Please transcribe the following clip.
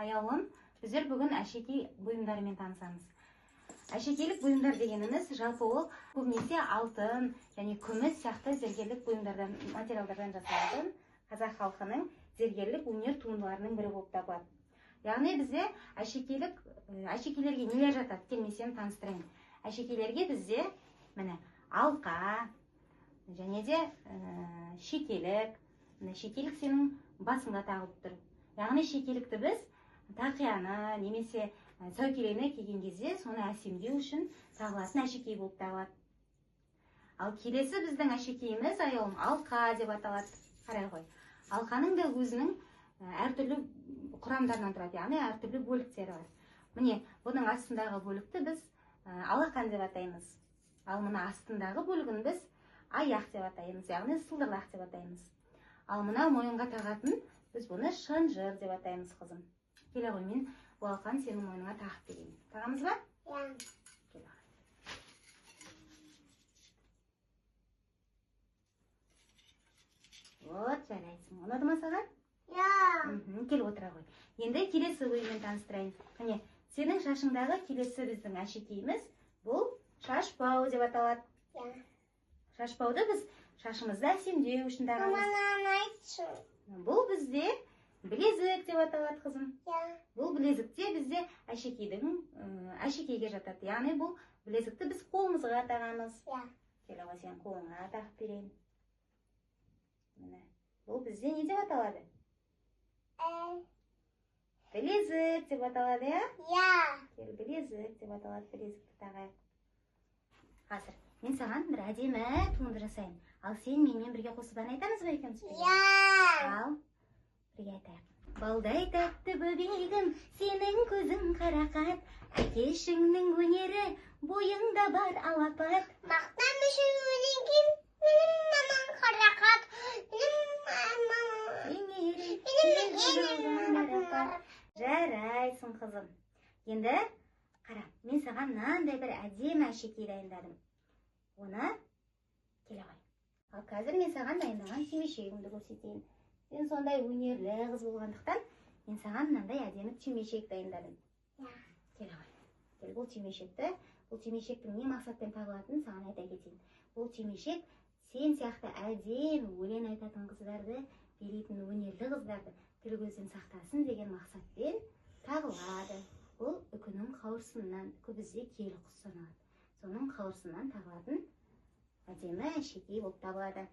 Аяулым, біздер бүгін әшекей бұйымдарымен танысамыз. Әшекейлік бұйымдар дегеніміз жалпы ол көбінесе алтын және күміс сияқты зергерлік бұйымдардан, материалдардан жасалатын қазақ халқының зергерлік өнер туындыларының бірі болып табылады. Яғни бізде әшекейлерге нелер жатады? Келмесем таныстырайын. Әшекейлерге бізде міне алқа және де шекелік. Шекелік сенің басыңда тағылып тұр. Яғни шекелікті біз тақияны немесе сәукелені киген кезде соны әсемдеу үшін тағылатын әшекей болып табылады. Ал келесі біздің әшекейіміз аяулым алқа деп аталады. Қарай ғой. Алқаның да өзінің әртүрлі құрамдарынан тұрады, яғни әртүрлі бөліктері бар. Міне, бұның астындағы бөлікті біз алақан деп атаймыз. Ал мына астындағы бөлігін біз аяқ деп атаймыз, яғни сылдырлақ деп атаймыз. Ал мына мойынға тағатын біз бұны шынжыр деп атаймыз, қызым. Келе ғой, мен бұл алқаны сенің мойныңа тағып берейін. Тағамыз ба? Иә. Келе ғой. Вот, жарайсың. Ұнады ма саған? Иә. Кел отыра ғой. Енді келесі бұйыммен таныстырайын. Міне, сенің шашыңдағы келесі біздің әшекейіміз бұл шашбау деп аталады. Иә. Шашбауды біз шашымызды әсемдеу үшін тағамыз. Маманы айтшы. Бұл бізде білезік деп аталады, қызым. Иә. Бұл білезікте бізде әшекейге жатады. Яғни бұл білезікті біз қолымызға тағамыз. Иә. Келе ғой, сен қолыңа тағып берейін. Міне, бұл бізде не деп аталады? Білезік деп аталады, иә? Иә. Кел, білезік деп аталады, білезікті тағайық. Қазір, мен саған бір әдемі туынды жасайын. Ал сен менімен бірге қосып ән айтамыз ба екеуміз? Иә. Ал, бірге айтайық. Балдай тәтті бөбегім, сенің көзің қарақат, әкешіңнің өнері бойыңда бар алапат. Мақтан үшін өнеген менің мамам қарақат, менің мамам. Жарайсың, қызым. Енді қара, мен саған мынандай бір әдемі әшекей дайындадым. Оны келе ғой. Ал қазір мен саған дайындаған түймешегімді көрсетейін. Сен сондай өнерлі қыз болғандықтан, мен саған мынандай әдемі түймешек дайындадым. Келе ғой. Кел, бұл түймешектің не мақсатпен тағылатынын саған айта кетейін. Бұл түймешек сен сияқты әдемі өлең айтатын қыздарды, билейтін өнерлі қыздарды тіл көзден сақтасын деген мақсатпен тағылады. Бұл үкінің қауырсынынан, көбізде киелі құс саналады. Соның қауырсынынан тағылатын әдемі әшекей болып табылады.